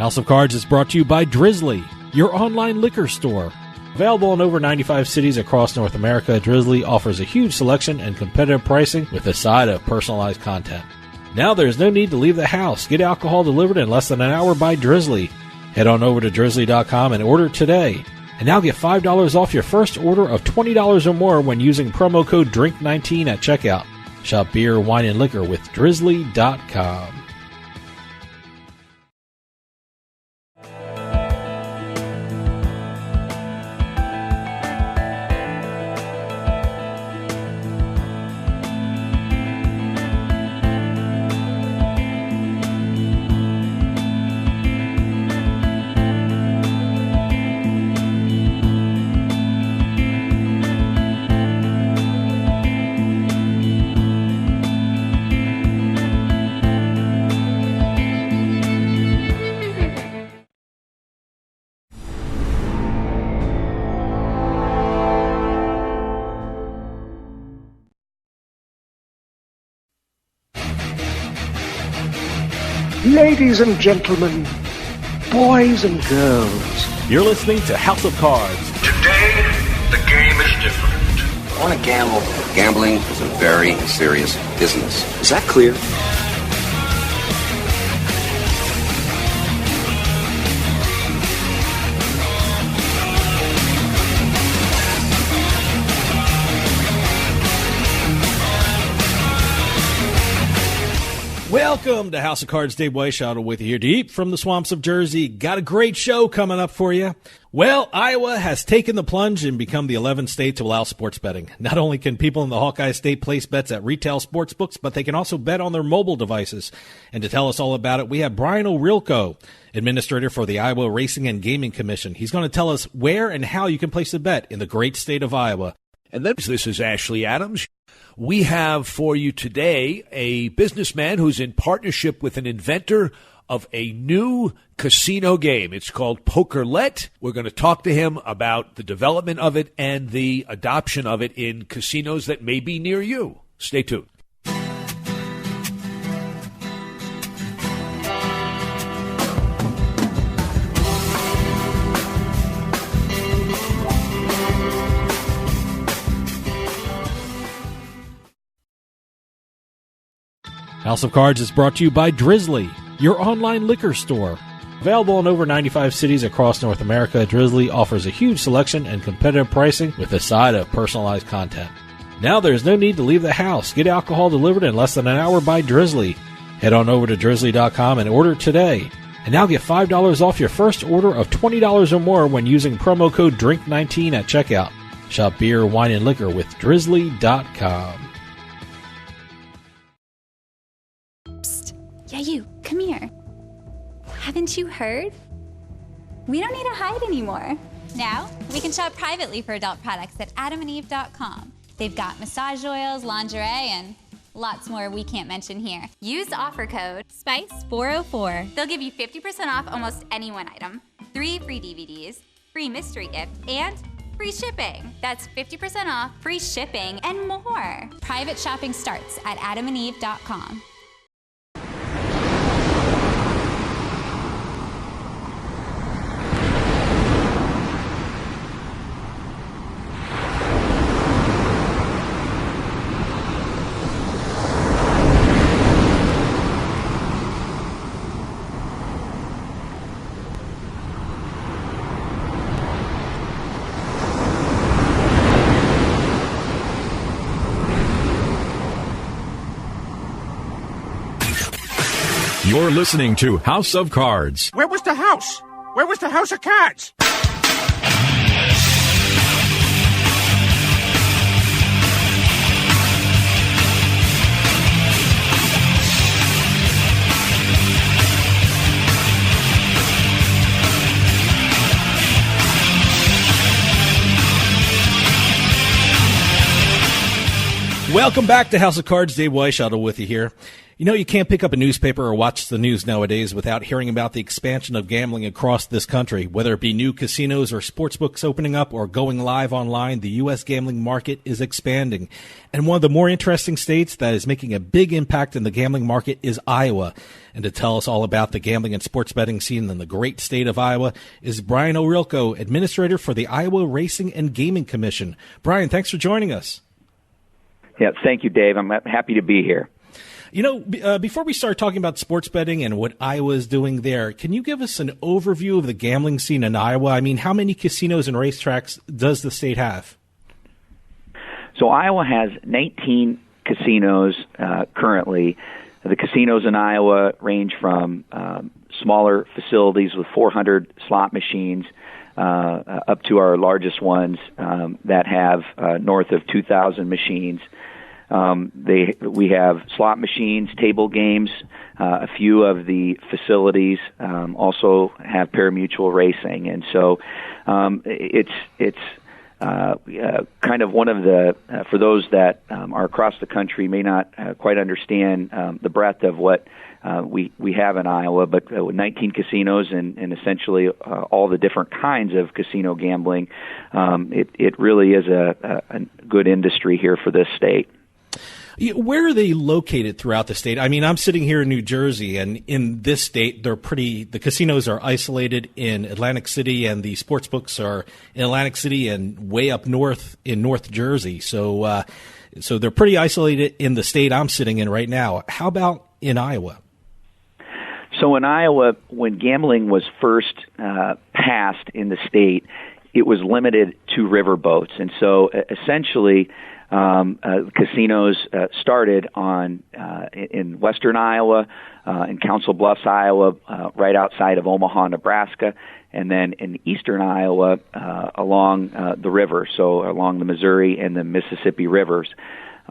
House of Cards is brought to you by Drizzly, your online liquor store. Available in over 95 cities across North America, Drizzly offers a huge selection and competitive pricing with a side of personalized content. Now there's no need to leave the house. Get alcohol delivered in less than an hour by Drizzly. Head on over to drizzly.com and order today. And now get $5 off your first order of $20 or more when using promo code DRINK19 at checkout. Shop beer, wine, and liquor with drizzly.com. Ladies and gentlemen, boys and girls, You're listening to House of Cards. Today, the game is different. I want to gamble. Gambling is a very serious business. Is that clear? Welcome to House of Cards. Dave Weishaupt with you here deep from the swamps of Jersey. Got a great show coming up for you. Well, Iowa has taken the plunge and become the 11th state to allow sports betting. Not only can people in the Hawkeye State place bets at retail sports books, but they can also bet on their mobile devices. And to tell us all about it, we have Brian O'Rilko, administrator for the Iowa Racing and Gaming Commission. He's going to tell us where and how you can place a bet in the great state of Iowa. And then this is Ashley Adams. We have for you today a businessman who's in partnership with an inventor of a new casino game. It's called Pokerlet. We're going to talk to him about the development of it and the adoption of it in casinos that may be near you. Stay tuned. House of Cards is brought to you by Drizzly, your online liquor store. Available in over 95 cities across North America, Drizzly offers a huge selection and competitive pricing with a side of personalized content. Now there's no need to leave the house. Get alcohol delivered in less than an hour by Drizzly. Head on over to drizzly.com and order today. And now get $5 off your first order of $20 or more when using promo code DRINK19 at checkout. Shop beer, wine, and liquor with drizzly.com. Yeah, you, come here. Haven't you heard? We don't need to hide anymore. Now, we can shop privately for adult products at adamandeve.com. They've got massage oils, lingerie, and lots more we can't mention here. Use offer code SPICE404. They'll give you 50% off almost any one item, 3 free DVDs, free mystery gift, and free shipping. That's 50% off, free shipping, and more. Private shopping starts at adamandeve.com. You're listening to House of Cards. Where was the house? Where was the House of Cards? Welcome back to House of Cards. Dave Weishaupt with you here. You know, you can't pick up a newspaper or watch the news nowadays without hearing about the expansion of gambling across this country. Whether it be new casinos or sportsbooks opening up or going live online, the U.S. gambling market is expanding. And one of the more interesting states that is making a big impact in the gambling market is Iowa. And to tell us all about the gambling and sports betting scene in the great state of Iowa is Brian O'Rilko, Administrator for the Iowa Racing and Gaming Commission. Brian, thanks for joining us. Yeah, thank you, Dave. I'm happy to be here. You know, before we start talking about sports betting and what Iowa is doing there, can you give us an overview of the gambling scene in Iowa? I mean, how many casinos and racetracks does the state have? So Iowa has 19 casinos currently. The casinos in Iowa range from smaller facilities with 400 slot machines up to our largest ones that have north of 2,000 machines. We have slot machines, table games. A few of the facilities also have pari-mutuel racing, and so it's kind of one of the for those that are across the country may not quite understand the breadth of what we have in Iowa, but 19 casinos and essentially all the different kinds of casino gambling. It really is a good industry here for this state. Where are they located throughout the state? I mean, I'm sitting here in New Jersey, and in this state, the casinos are isolated in Atlantic City, and the sports books are in Atlantic City and way up north in North Jersey. So they're pretty isolated in the state I'm sitting in right now. How about in Iowa? So in Iowa, when gambling was first passed in the state, it was limited to riverboats. And so essentially, casinos started in western Iowa, in Council Bluffs, Iowa, right outside of Omaha, Nebraska, and then in eastern Iowa along the river, so along the Missouri and the Mississippi rivers.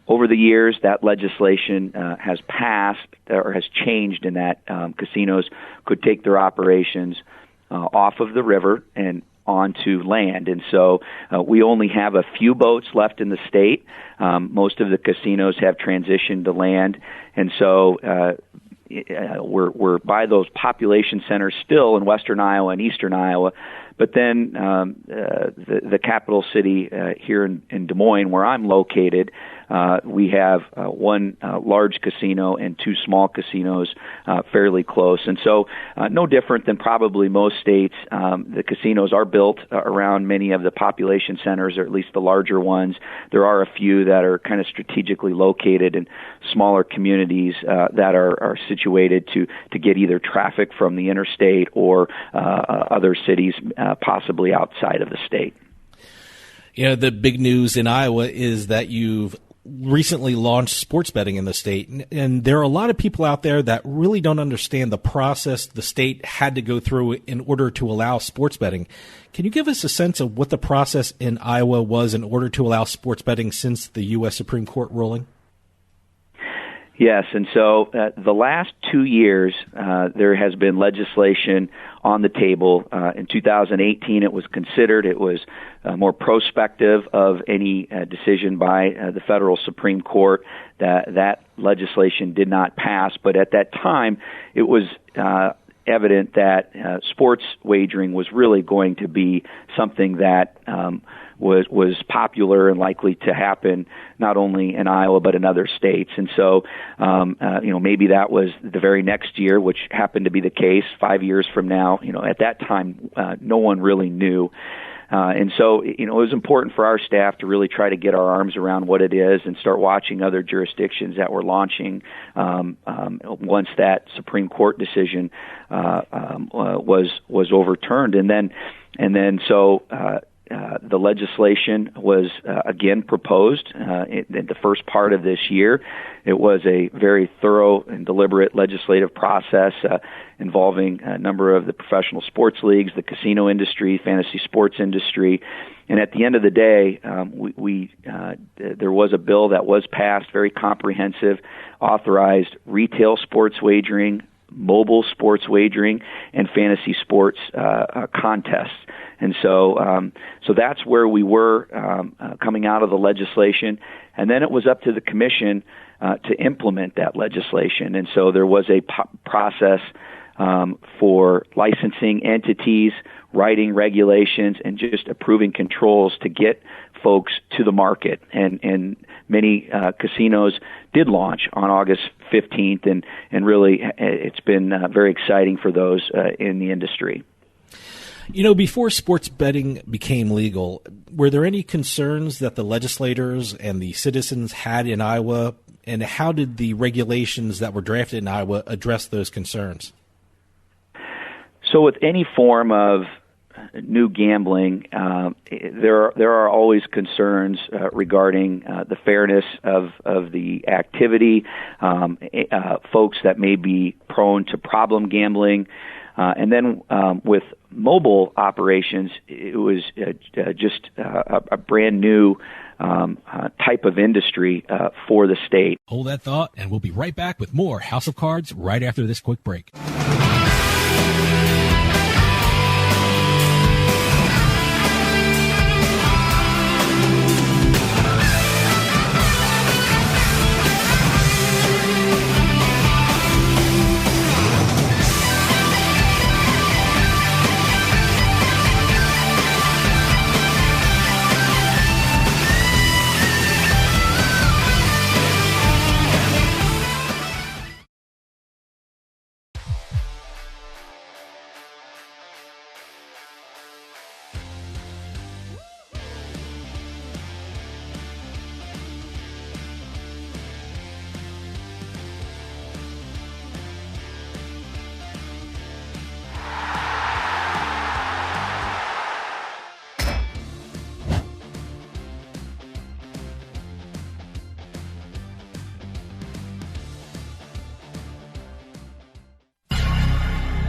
Over the years, that legislation has passed or has changed in that casinos could take their operations off of the river and onto land. And so we only have a few boats left in the state. Most of the casinos have transitioned to land. And so we're by those population centers still in western Iowa and eastern Iowa. But then the capital city here in Des Moines, where I'm located, we have one large casino and two small casinos fairly close. And so no different than probably most states, the casinos are built around many of the population centers, or at least the larger ones. There are a few that are kind of strategically located in smaller communities that are situated to get either traffic from the interstate or other cities possibly outside of the state. You know, the big news in Iowa is that you've recently launched sports betting in the state, and there are a lot of people out there that really don't understand the process the state had to go through in order to allow sports betting. Can you give us a sense of what the process in Iowa was in order to allow sports betting since the U.S. Supreme Court ruling? Yes, and so the last 2 years, there has been legislation on the table. In 2018, it was considered. It was more prospective of any decision by the federal Supreme Court. That legislation did not pass, but at that time, it was evident that sports wagering was really going to be something that was popular and likely to happen not only in Iowa but in other states. And so, maybe that was the very next year, which happened to be the case. 5 years from now, at that time, no one really knew. And so, it was important for our staff to really try to get our arms around what it is and start watching other jurisdictions that were launching once that Supreme Court decision was overturned. And then the legislation was again proposed in the first part of this year. It was a very thorough and deliberate legislative process involving a number of the professional sports leagues, the casino industry, fantasy sports industry. And at the end of the day, there was a bill that was passed, very comprehensive, authorized retail sports wagering, mobile sports wagering and fantasy sports contests. And so that's where we were coming out of the legislation. And then it was up to the commission to implement that legislation. And so there was a process for licensing entities, writing regulations, and just approving controls to get folks to the market. And many casinos did launch on August 15th, and really it's been very exciting for those in the industry. You know, before sports betting became legal, were there any concerns that the legislators and the citizens had in Iowa, and how did the regulations that were drafted in Iowa address those concerns? So with any form of new gambling, there are always concerns regarding the fairness of the activity, folks that may be prone to problem gambling. And then with mobile operations, it was just a brand new type of industry for the state. Hold that thought, and we'll be right back with more House of Cards right after this quick break.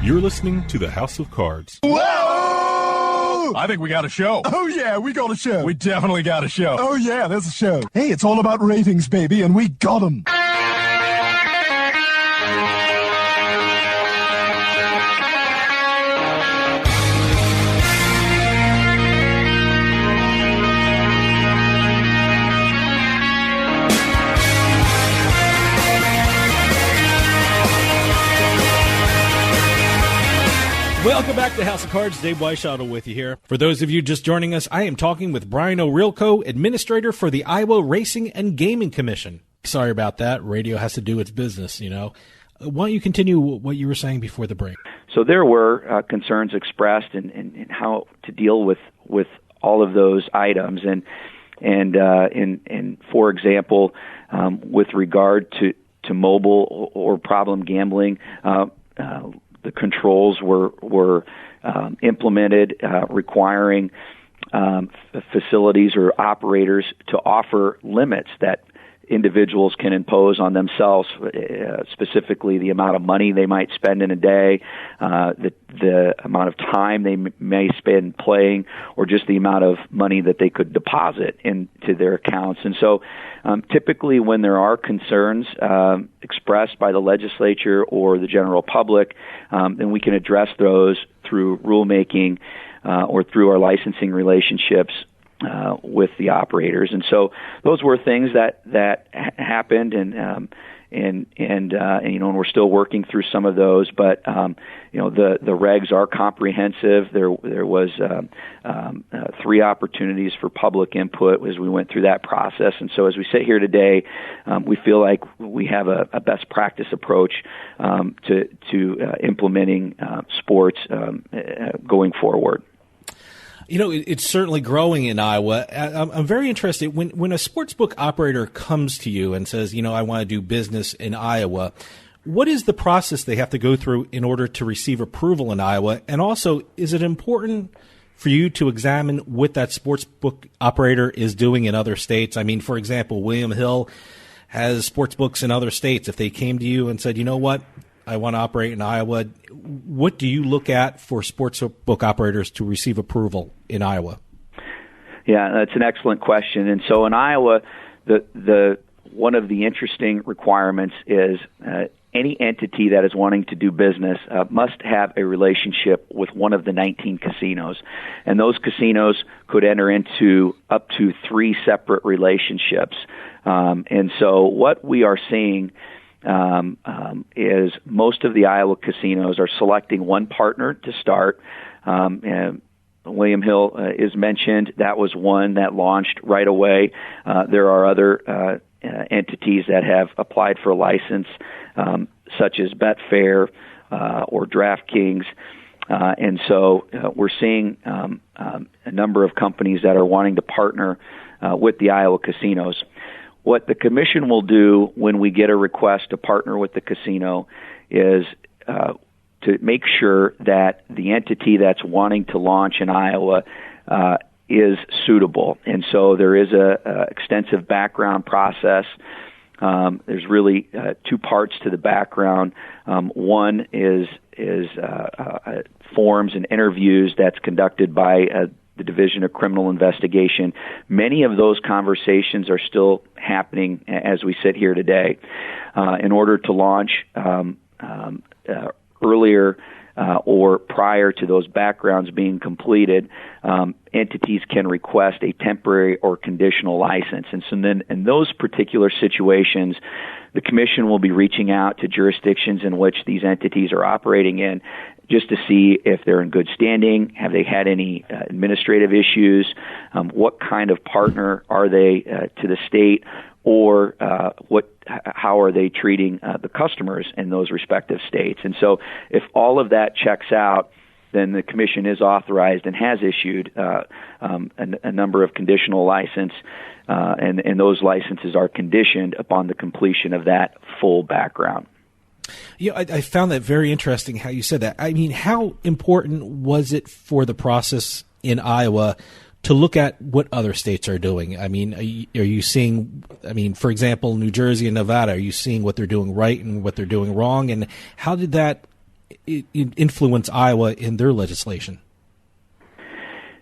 You're listening to the House of Cards. Whoa! I think we got a show. Oh, yeah, we got a show. We definitely got a show. Oh, yeah, there's a show. Hey, it's all about ratings, baby, and we got them. Welcome back to House of Cards. Dave Weishottle with you here. For those of you just joining us, I am talking with Brian O'Rilko, Administrator for the Iowa Racing and Gaming Commission. Sorry about that. Radio has to do its business, you know. Why don't you continue what you were saying before the break? So there were concerns expressed in how to deal with all of those items. And for example, with regard to mobile or problem gambling, the controls were implemented requiring facilities or operators to offer limits that individuals can impose on themselves, specifically the amount of money they might spend in a day, the amount of time they may spend playing, or just the amount of money that they could deposit into their accounts. And so typically when there are concerns expressed by the legislature or the general public, then we can address those through rulemaking or through our licensing relationships with the operators. And so those were things that happened, and you know, and we're still working through some of those, but you know, the regs are comprehensive. There was 3 opportunities for public input as we went through that process. And so as we sit here today, we feel like we have a best practice approach to implementing sports going forward. You know, it's certainly growing in Iowa. I'm very interested when a sportsbook operator comes to you and says, you know, I want to do business in Iowa. What is the process they have to go through in order to receive approval in Iowa? And also, is it important for you to examine what that sportsbook operator is doing in other states? I mean, for example, William Hill has sportsbooks in other states. If they came to you and said, you know what, I want to operate in Iowa, what do you look at for sportsbook operators to receive approval in Iowa? Yeah, that's an excellent question. And so in Iowa, the one of the interesting requirements is any entity that is wanting to do business must have a relationship with one of the 19 casinos. And those casinos could enter into up to 3 separate relationships. And so what we are seeing is most of the Iowa casinos are selecting one partner to start. And William Hill is mentioned. That was one that launched right away. There are other entities that have applied for a license, such as Betfair or DraftKings. And so we're seeing a number of companies that are wanting to partner with the Iowa casinos. What the commission will do when we get a request to partner with the casino is to make sure that the entity that's wanting to launch in Iowa is suitable. And so there is a extensive background process. There's really 2 parts to the background. One is forms and interviews that's conducted by the Division of Criminal Investigation. Many of those conversations are still happening as we sit here today. In order to launch earlier or prior to those backgrounds being completed, entities can request a temporary or conditional license. And so then in those particular situations, the commission will be reaching out to jurisdictions in which these entities are operating in just to see if they're in good standing, have they had any administrative issues, what kind of partner are they to the state, or how are they treating the customers in those respective states. And so if all of that checks out, then the commission is authorized and has issued a number of conditional license, and those licenses are conditioned upon the completion of that full background. Yeah, I found that very interesting how you said that. I mean, how important was it for the process in Iowa to look at what other states are doing? I mean, are you seeing, for example, New Jersey and Nevada, are you seeing what they're doing right and what they're doing wrong? And how did that influence Iowa in their legislation?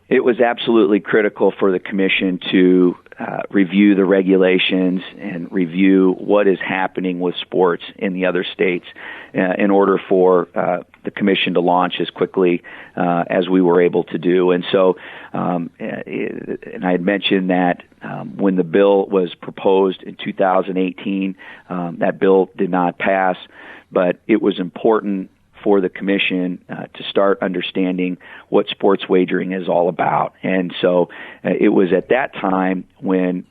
It was absolutely critical for the commission to review the regulations and review what is happening with sports in the other states in order for the commission to launch as quickly as we were able to do. And so, and I had mentioned that when the bill was proposed in 2018, that bill did not pass, but it was important for the commission to start understanding what sports wagering is all about. And so it was at that time when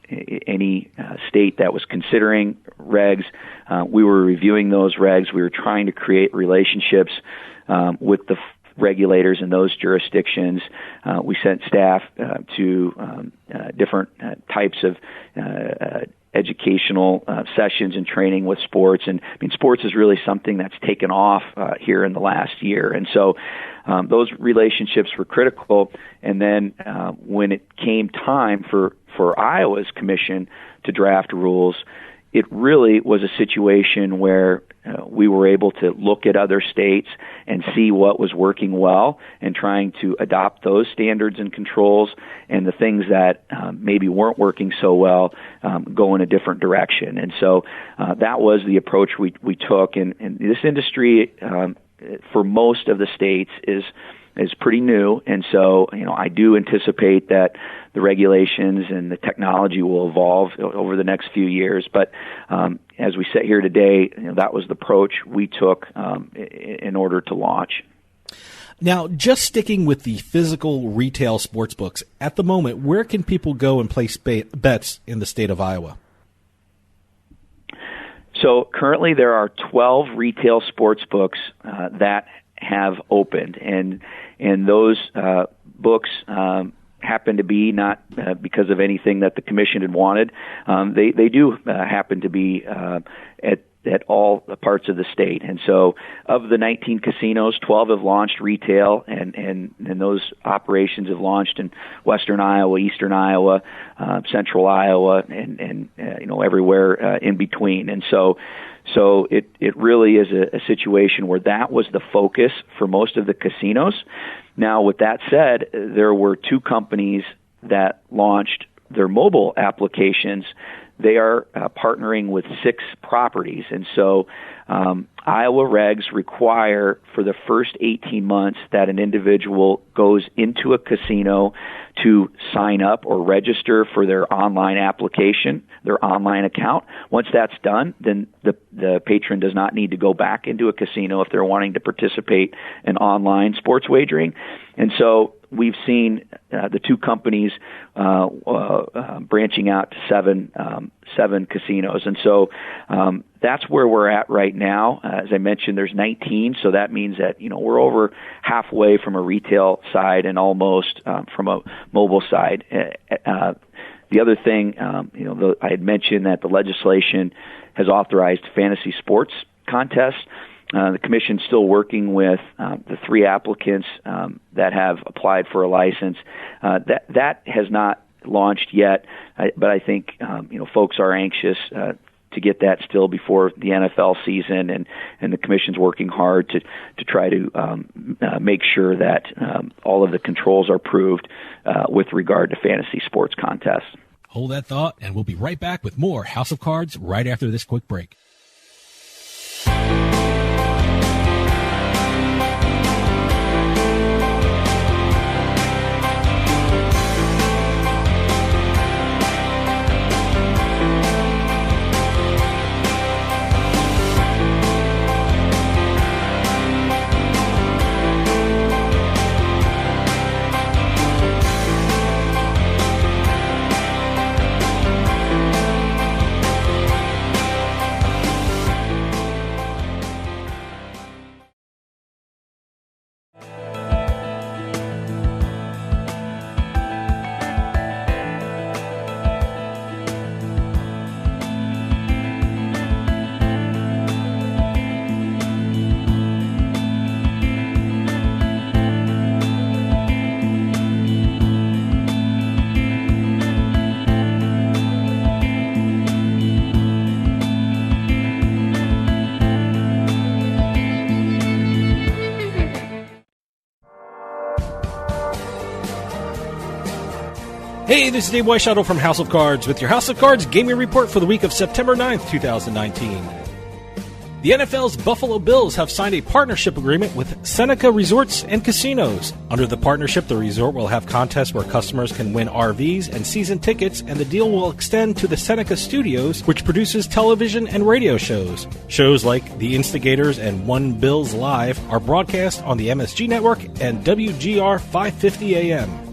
any state that was considering regs, we were reviewing those regs. We were trying to create relationships with the regulators in those jurisdictions. We sent staff to different types of educational sessions and training with sports. And sports is really something that's taken off here in the last year. And so those relationships were critical. And then when it came time for Iowa's commission to draft rules, it really was a situation where we were able to look at other states and see what was working well and trying to adopt those standards and controls, and the things that maybe weren't working so well go in a different direction. And so that was the approach we took. And this industry, for most of the states, is pretty new, and so I do anticipate that the regulations and the technology will evolve over the next few years. But as we sit here today, that was the approach we took in order to launch. Now, just sticking with the physical retail sports books, at the moment, where can people go and place bets in the state of Iowa? So currently there are 12 retail sports books that have opened, and those books happen to be not because of anything that the commission had wanted. They do happen to be at all parts of the state. And so of the 19 casinos, 12 have launched retail, and those operations have launched in western Iowa, eastern Iowa, central Iowa, and everywhere in between. And so it really is a situation where that was the focus for most of the casinos. Now, with that said, there were 2 companies that launched their mobile applications they are partnering with 6 properties. And so Iowa regs require for the first 18 months that an individual goes into a casino to sign up or register for their online application, their online account. Once that's done, then the patron does not need to go back into a casino if they're wanting to participate in online sports wagering. And so we've seen the 2 companies branching out to 7 casinos. And so that's where we're at right now. As I mentioned, there's 19, so that means that we're over halfway from a retail side and almost from a mobile side. The other thing, I had mentioned that the legislation has authorized fantasy sports contests. The commission's still working with the 3 applicants that have applied for a license. That has not launched yet, but I think folks are anxious to get that still before the NFL season, and the commission's working hard to try to make sure that all of the controls are proved with regard to fantasy sports contests. Hold that thought, and we'll be right back with more House of Cards right after this quick break. Hey, this is Dave Weishuttle from House of Cards with your House of Cards gaming report for the week of September 9th, 2019. The NFL's Buffalo Bills have signed a partnership agreement with Seneca Resorts and Casinos. Under the partnership, the resort will have contests where customers can win RVs and season tickets, and the deal will extend to the Seneca Studios, which produces television and radio shows. Shows like The Instigators and One Bills Live are broadcast on the MSG Network and WGR 550 AM.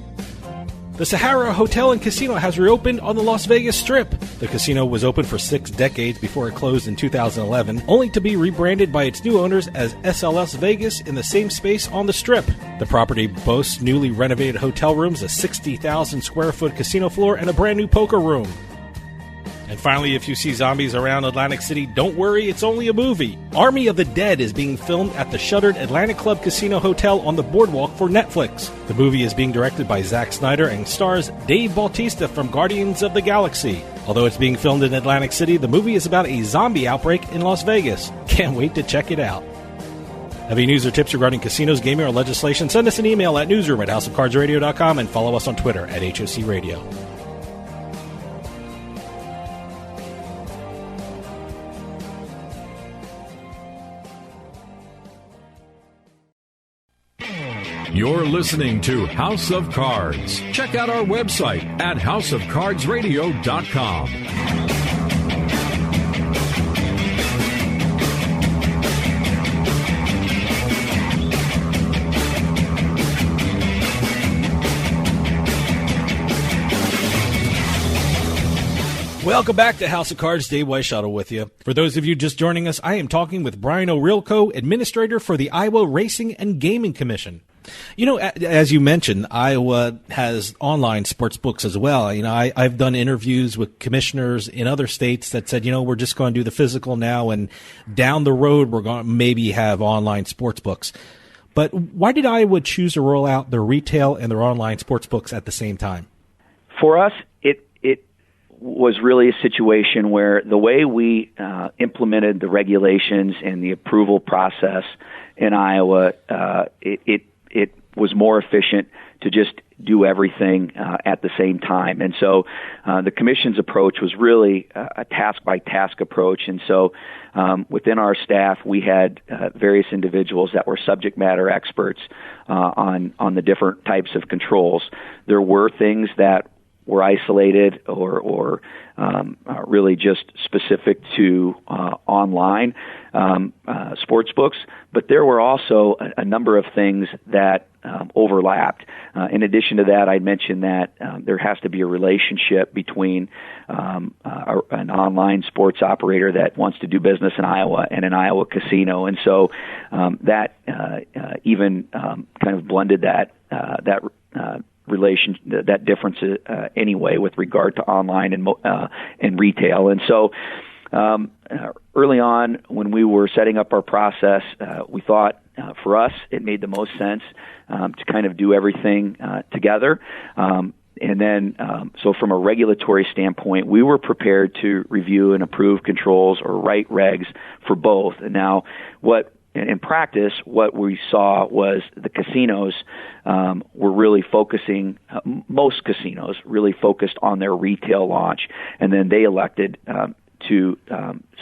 The Sahara Hotel and Casino has reopened on the Las Vegas Strip. The casino was open for 6 decades before it closed in 2011, only to be rebranded by its new owners as SLS Vegas in the same space on the Strip. The property boasts newly renovated hotel rooms, a 60,000 square foot casino floor, and a brand new poker room. And finally, if you see zombies around Atlantic City, don't worry, it's only a movie. Army of the Dead is being filmed at the shuttered Atlantic Club Casino Hotel on the boardwalk for Netflix. The movie is being directed by Zack Snyder and stars Dave Bautista from Guardians of the Galaxy. Although it's being filmed in Atlantic City, the movie is about a zombie outbreak in Las Vegas. Can't wait to check it out. Have any news or tips regarding casinos, gaming, or legislation? Send us an email at newsroom@houseofcardsradio.com and follow us on Twitter at HOC Radio. You're listening to House of Cards. Check out our website at houseofcardsradio.com. Welcome back to House of Cards. Dave Weishuttle with you. For those of you just joining us, I am talking with Brian O'Rilko, Administrator for the Iowa Racing and Gaming Commission. You know, as you mentioned, Iowa has online sports books as well. You know, I've done interviews with commissioners in other states that said, you know, we're just going to do the physical now, and down the road we're going to maybe have online sports books. But why did Iowa choose to roll out their retail and their online sports books at the same time? For us, it was really a situation where the way we implemented the regulations and the approval process in Iowa, it was more efficient to just do everything at the same time. And so the commission's approach was really a task-by-task approach. And so within our staff, we had various individuals that were subject matter experts on the different types of controls. There were things that were isolated or really just specific to online sports books, but there were also a number of things that overlapped. In addition to that, I mentioned that there has to be a relationship between an online sports operator that wants to do business in Iowa and an Iowa casino, and so that even kind of blended that relation, that difference anyway with regard to online and retail. And so early on, when we were setting up our process, we thought for us it made the most sense to kind of do everything together. And then, so from a regulatory standpoint, we were prepared to review and approve controls or write regs for both. And now, in practice, what we saw was the casinos were really focusing, most casinos really focused on their retail launch, and then they elected to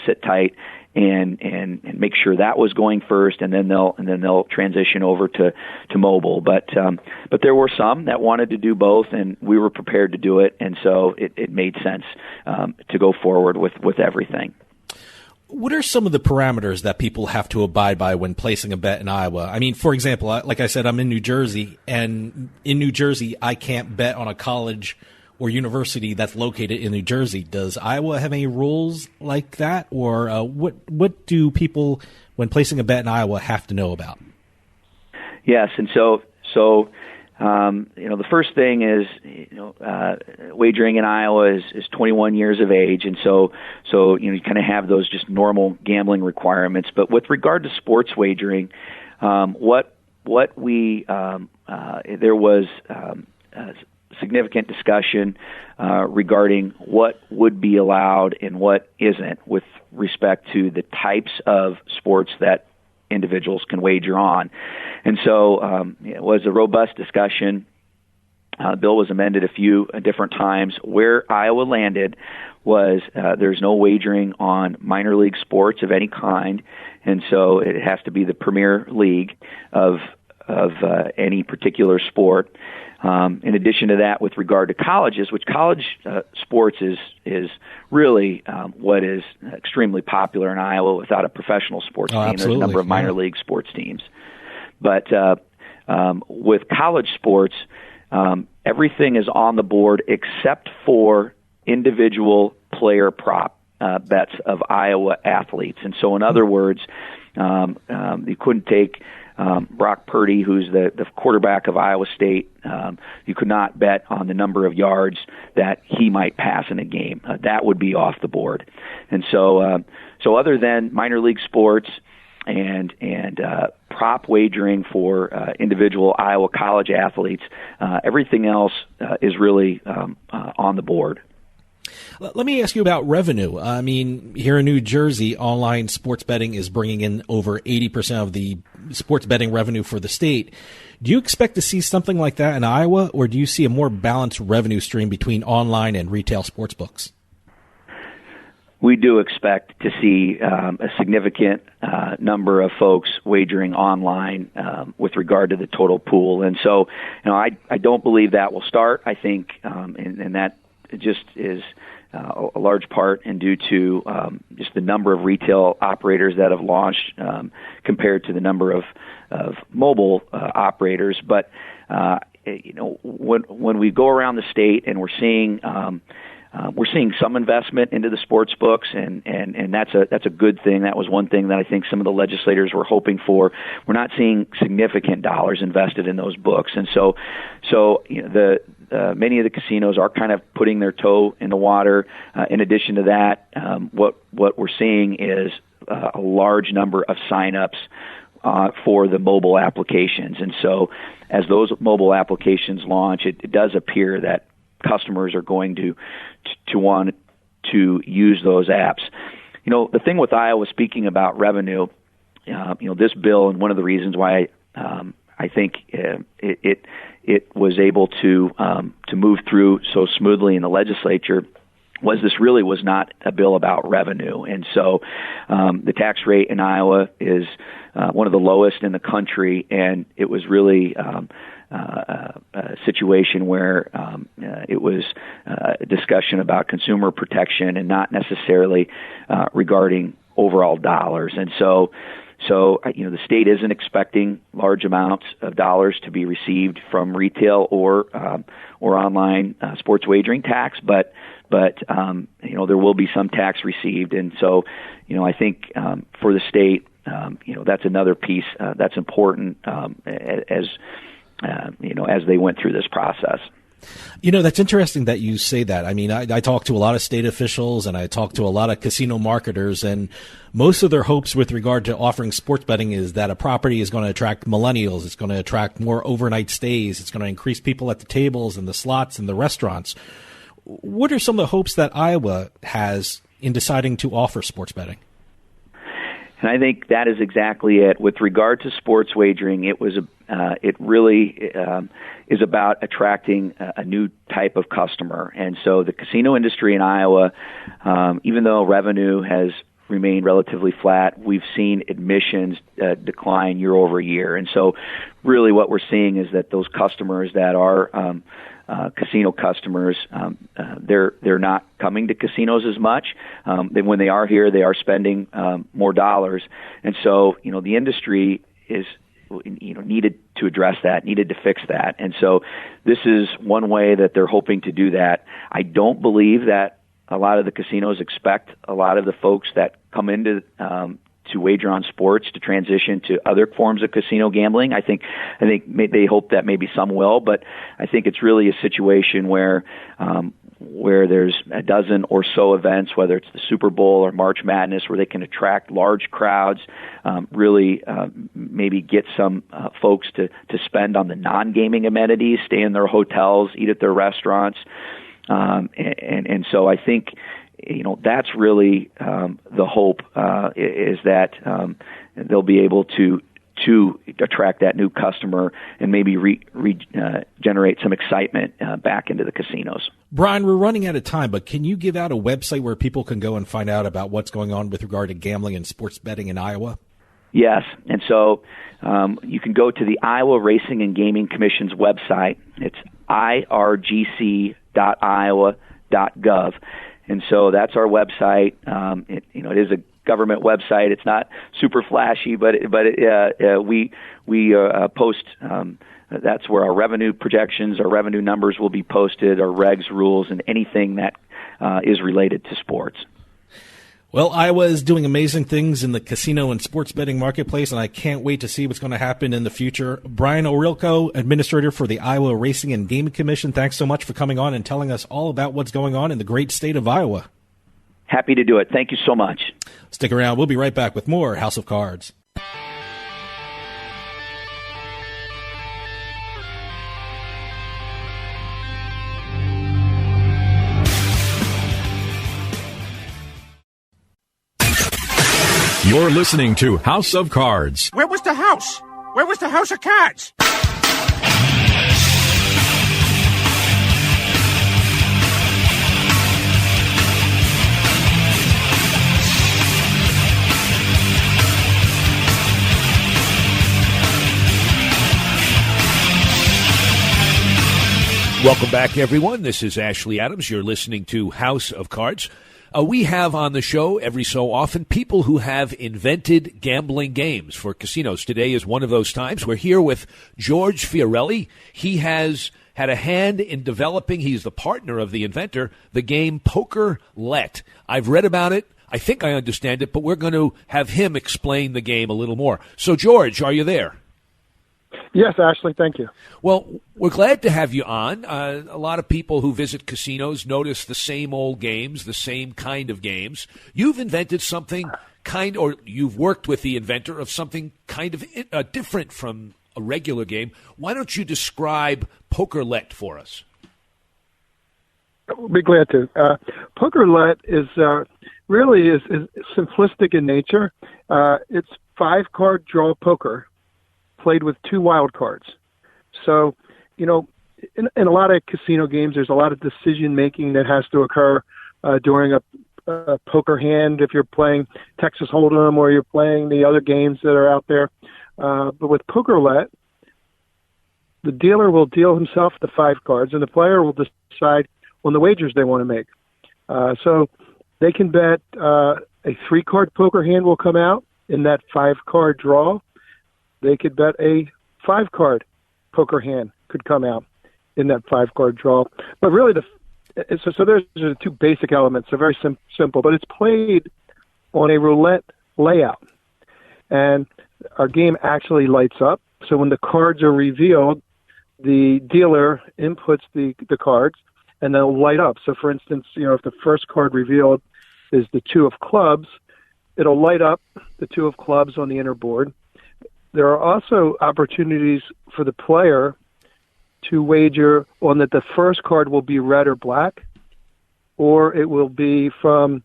sit tight and make sure that was going first, and then they'll transition over to mobile. But there were some that wanted to do both, and we were prepared to do it, and so it made sense to go forward with everything. What are some of the parameters that people have to abide by when placing a bet in Iowa? I mean, for example, like I said, I'm in New Jersey, and in New Jersey, I can't bet on a college or university that's located in New Jersey. Does Iowa have any rules like that, or what do people, when placing a bet in Iowa, have to know about? Yes, and so the first thing is, wagering in Iowa is 21 years of age, and so you kind of have those just normal gambling requirements. But with regard to sports wagering, there was significant discussion regarding what would be allowed and what isn't with respect to the types of sports that individuals can wager on. And so it was a robust discussion. The bill was amended a few different times. Where Iowa landed was there's no wagering on minor league sports of any kind, and so it has to be the premier league of any particular sport. In addition to that, with regard to colleges, which college sports is really what is extremely popular in Iowa without a professional sports team. There's a number of minor league sports teams. But with college sports, everything is on the board except for individual player prop bets of Iowa athletes. And so, in other words, you couldn't take Brock Purdy, who's the quarterback of Iowa State. You could not bet on the number of yards that he might pass in a game. That would be off the board. And so other than minor league sports and prop wagering for individual Iowa college athletes, everything else is really on the board. Let me ask you about revenue. I mean, here in New Jersey, online sports betting is bringing in over 80% of the sports betting revenue for the state. Do you expect to see something like that in Iowa, or do you see a more balanced revenue stream between online and retail sports books? We do expect to see a significant number of folks wagering online with regard to the total pool. And so, I don't believe that will start. I think, and that just is a large part and due to just the number of retail operators that have launched compared to the number of mobile operators. But when we go around the state and we're seeing some investment into the sports books, and that's a good thing. That was one thing that I think some of the legislators were hoping for. We're not seeing significant dollars invested in those books, and so many of the casinos are kind of putting their toe in the water. In addition to that, what we're seeing is a large number of signups for the mobile applications, and so as those mobile applications launch, it does appear that customers are going to want to use those apps. The thing with Iowa, speaking about revenue, this bill, and one of the reasons why I think it was able to move through so smoothly in the legislature was this really was not a bill about revenue. And so the tax rate in Iowa is one of the lowest in the country, and it was really a situation where it was a discussion about consumer protection and not necessarily regarding overall dollars. And so the state isn't expecting large amounts of dollars to be received from retail or online sports wagering tax, but there will be some tax received. And so, I think for the state, that's another piece that's important as they went through this process. That's interesting that you say that. I mean, I talk to a lot of state officials and I talk to a lot of casino marketers, and most of their hopes with regard to offering sports betting is that a property is going to attract millennials. It's going to attract more overnight stays. It's going to increase people at the tables and the slots and the restaurants. What are some of the hopes that Iowa has in deciding to offer sports betting? And I think that is exactly it. With regard to sports wagering, it really is about attracting a new type of customer. And so the casino industry in Iowa, even though revenue has remained relatively flat, we've seen admissions decline year over year. And so really what we're seeing is that those customers that are casino customers, they're not coming to casinos as much. When they are here, they are spending more dollars, and so the industry is needed to address that, needed to fix that, and so this is one way that they're hoping to do that. I don't believe that a lot of the casinos expect a lot of the folks that come into to wager on sports to transition to other forms of casino gambling. I think they hope that maybe some will, but I think it's really a situation where there's a dozen or so events, whether it's the Super Bowl or March Madness, where they can attract large crowds, really maybe get some folks to spend on the non-gaming amenities, stay in their hotels, eat at their restaurants, and so I think that's really the hope is that they'll be able to attract that new customer and maybe generate some excitement back into the casinos. Brian, we're running out of time, but can you give out a website where people can go and find out about what's going on with regard to gambling and sports betting in Iowa? Yes, and so you can go to the Iowa Racing and Gaming Commission's website. It's irgc.iowa.gov. And so that's our website. It is a government website. It's not super flashy, but we post. That's where our revenue projections, our revenue numbers will be posted, our regs, rules, and anything that is related to sports. Well, Iowa is doing amazing things in the casino and sports betting marketplace, and I can't wait to see what's going to happen in the future. Brian Orilko, Administrator for the Iowa Racing and Gaming Commission, thanks so much for coming on and telling us all about what's going on in the great state of Iowa. Happy to do it. Thank you so much. Stick around. We'll be right back with more House of Cards. You're listening to House of Cards. Where was the house? Where was the house of cards? Welcome back, everyone. This is Ashley Adams. You're listening to House of Cards. We have on the show every so often people who have invented gambling games for casinos. Today is one of those times. We're here with George Fiorelli. He has had a hand in developing, he's the partner of the inventor, the game Poker Let. I've read about it. I think I understand it, but we're going to have him explain the game a little more. So, George, are you there? Yes, Ashley, thank you. Well, we're glad to have you on. A lot of people who visit casinos notice the same old games, the same kind of games. You've invented something or you've worked with the inventor of something kind of different from a regular game. Why don't you describe Poker Let for us? I'll be glad to. Poker Let is really simplistic in nature. It's 5-card draw poker played with 2 wild cards. So, in a lot of casino games, there's a lot of decision-making that has to occur during a poker hand if you're playing Texas Hold'em or you're playing the other games that are out there. But with Poker Roulette, the dealer will deal himself the 5 cards, and the player will decide on the wagers they want to make. So they can bet a 3-card poker hand will come out in that 5-card draw. They could bet a 5-card poker hand could come out in that 5-card draw. But really, so there's the 2 basic elements. They're very simple, but it's played on a roulette layout. And our game actually lights up. So when the cards are revealed, the dealer inputs the cards, and they'll light up. So, for instance, if the first card revealed is the 2 of clubs, it'll light up the 2 of clubs on the inner board. There are also opportunities for the player to wager on that the first card will be red or black, or it will be from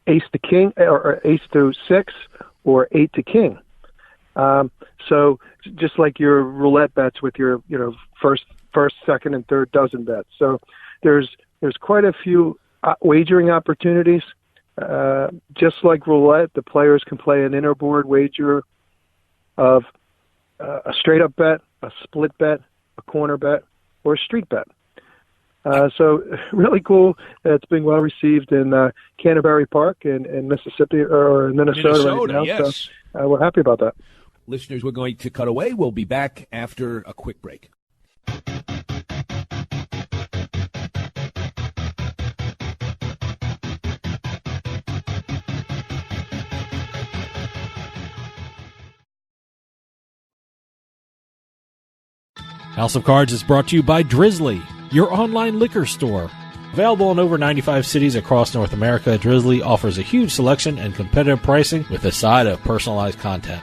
ace to king, or ace to 6, or 8 to king. So just like your roulette bets with your first, second, and third dozen bets. So there's quite a few wagering opportunities. Just like roulette, the players can play an inner board wager of a straight up bet, a split bet, a corner bet, or a street bet. So really cool. It's being well received in Canterbury Park in Mississippi or in Minnesota right now. Yes. So we're happy about that. Listeners, we're going to cut away. We'll be back after a quick break. House of Cards is brought to you by Drizzly, your online liquor store. Available in over 95 cities across North America, Drizzly offers a huge selection and competitive pricing with a side of personalized content.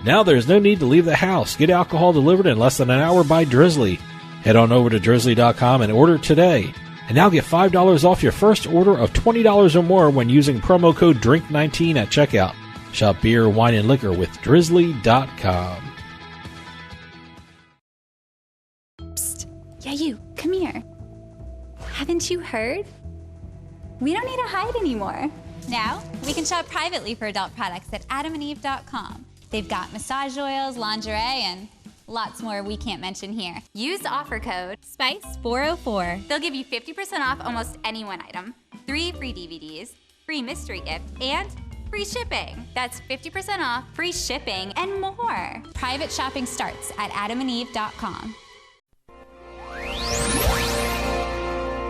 Now there's no need to leave the house. Get alcohol delivered in less than an hour by Drizzly. Head on over to drizzly.com and order today. And now get $5 off your first order of $20 or more when using promo code DRINK19 at checkout. Shop beer, wine, and liquor with drizzly.com. Yeah, you, come here. Haven't you heard? We don't need to hide anymore. Now, we can shop privately for adult products at adamandeve.com. They've got massage oils, lingerie, and lots more we can't mention here. Use offer code SPICE404. They'll give you 50% off almost any one item, 3 free DVDs, free mystery gift, and free shipping. That's 50% off, free shipping, and more. Private shopping starts at adamandeve.com.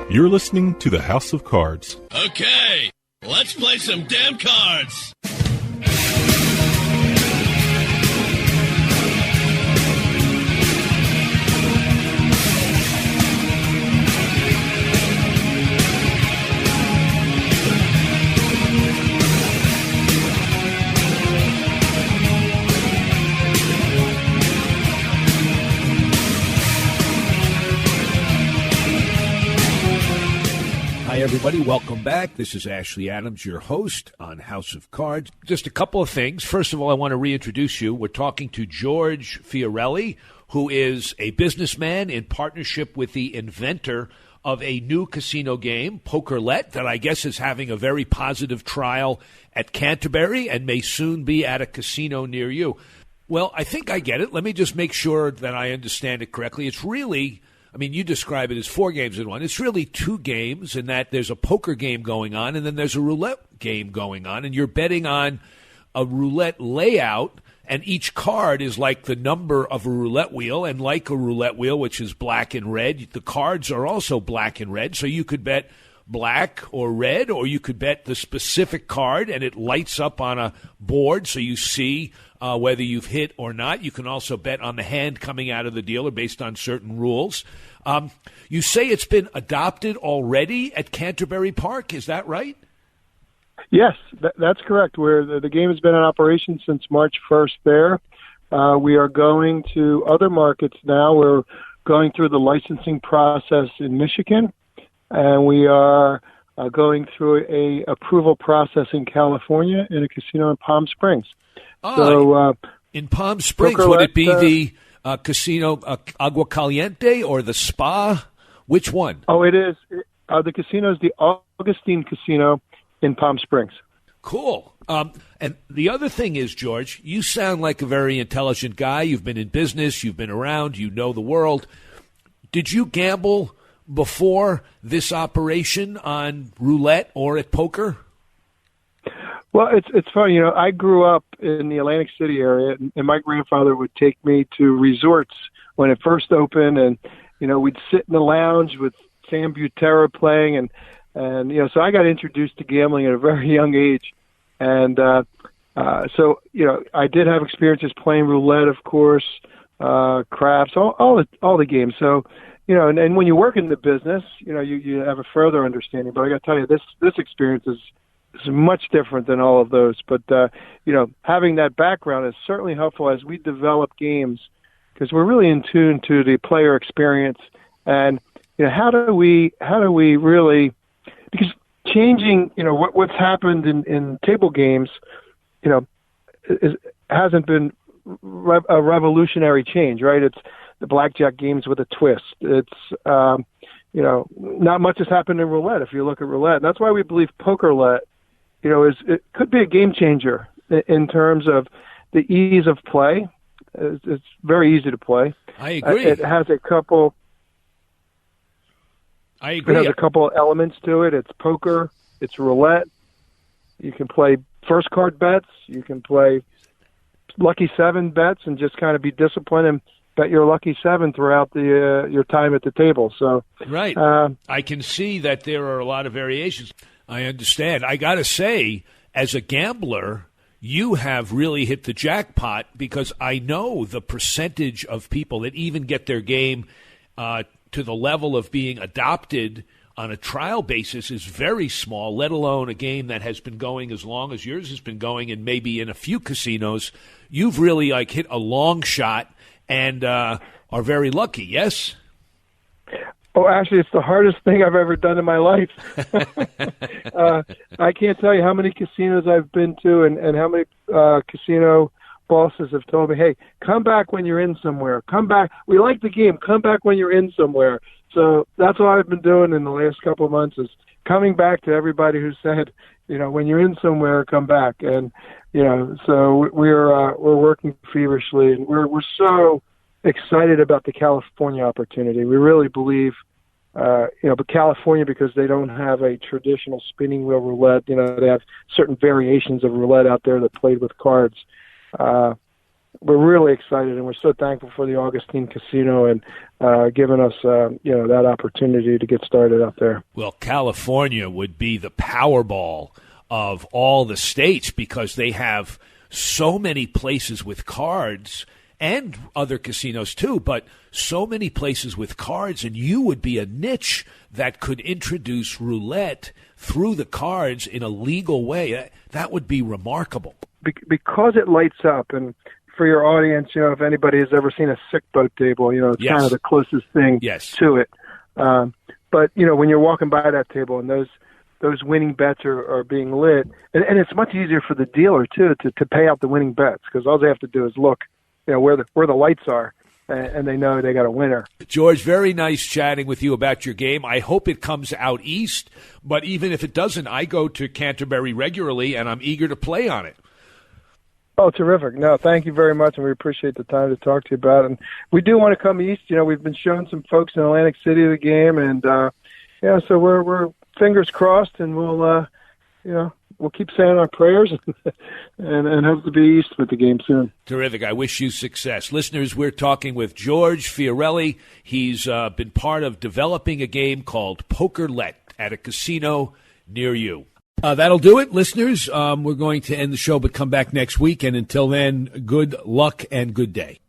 You're listening to the House of Cards. Okay, let's play some damn cards. Hi, everybody. Welcome back. This is Ashley Adams, your host on House of Cards. Just a couple of things. First of all, I want to reintroduce you. We're talking to George Fiorelli, who is a businessman in partnership with the inventor of a new casino game, Pokerlet, that I guess is having a very positive trial at Canterbury and may soon be at a casino near you. Well, I think I get it. Let me just make sure that I understand it correctly. It's really... you describe it as 4 games in one. It's really 2 games in that there's a poker game going on and then there's a roulette game going on, and you're betting on a roulette layout, and each card is like the number of a roulette wheel, and like a roulette wheel, which is black and red, the cards are also black and red, so you could bet black or red, or you could bet the specific card, and it lights up on a board so you see whether you've hit or not. You can also bet on the hand coming out of the dealer based on certain rules. You say it's been adopted already at Canterbury Park. Is that right? Yes, that's correct. The game has been in operation since March 1st there. We are going to other markets now. We're going through the licensing process in Michigan, and we are going through a approval process in California in a casino in Palm Springs. In Palm Springs, would it be the Casino Agua Caliente or the Spa? Which one? Oh, it is. The casino is the Augustine Casino in Palm Springs. Cool. And the other thing is, George, you sound like a very intelligent guy. You've been in business. You've been around. You know the world. Did you gamble before this operation on roulette or at poker? Well, it's funny. I grew up in the Atlantic City area, and my grandfather would take me to resorts when it first opened, and we'd sit in the lounge with Sam Butera playing, and so I got introduced to gambling at a very young age, and so I did have experiences playing roulette, of course, craps, all the games. So and when you work in the business, you have a further understanding. But I got to tell you, this experience is much different than all of those. But having that background is certainly helpful as we develop games, because we're really in tune to the player experience. And how do we really, because changing what's happened in table games hasn't been a revolutionary change, right? It's the blackjack games with a twist. It's not much has happened in roulette if you look at roulette. And that's why we believe poker-roulette it could be a game changer in terms of the ease of play. It's very easy to play. I agree. It has a couple. I agree. It has a couple of elements to it. It's poker. It's roulette. You can play first card bets. You can play lucky 7 bets and just kind of be disciplined and bet your lucky 7 throughout your time at the table. So right. I can see that there are a lot of variations. I understand. I got to say, as a gambler, you have really hit the jackpot, because I know the percentage of people that even get their game to the level of being adopted on a trial basis is very small, let alone a game that has been going as long as yours has been going, and maybe in a few casinos. You've really hit a long shot and are very lucky, yes? Oh, actually, it's the hardest thing I've ever done in my life. I can't tell you how many casinos I've been to and how many casino bosses have told me, hey, come back when you're in somewhere. Come back. We like the game. Come back when you're in somewhere. So that's what I've been doing in the last couple of months, is coming back to everybody who said, when you're in somewhere, come back. And, so we're working feverishly, and we're so excited about the California opportunity. We really believe, but California, because they don't have a traditional spinning wheel roulette, they have certain variations of roulette out there that played with cards. We're really excited, and we're so thankful for the Augustine Casino and giving us, that opportunity to get started out there. Well, California would be the Powerball of all the states, because they have so many places with cards, and other casinos too, but so many places with cards, and you would be a niche that could introduce roulette through the cards in a legal way. That would be remarkable. Because it lights up, and for your audience, if anybody has ever seen a sick boat table, it's yes. kind of the closest thing yes. to it. But, when you're walking by that table and those winning bets are being lit, and it's much easier for the dealer, too, to pay out the winning bets, because all they have to do is look where the lights are, and they know they got a winner. George, very nice chatting with you about your game. I hope it comes out east, but even if it doesn't, I go to Canterbury regularly, and I'm eager to play on it. Oh, terrific. No, thank you very much, and we appreciate the time to talk to you about it. And we do want to come east. We've been showing some folks in Atlantic City the game, and, so we're fingers crossed, and we'll keep saying our prayers and hope to be east with the game soon. Terrific. I wish you success. Listeners, we're talking with George Fiorelli. He's been part of developing a game called Poker-Let at a casino near you. That'll do it, listeners. We're going to end the show, but come back next week. And until then, good luck and good day.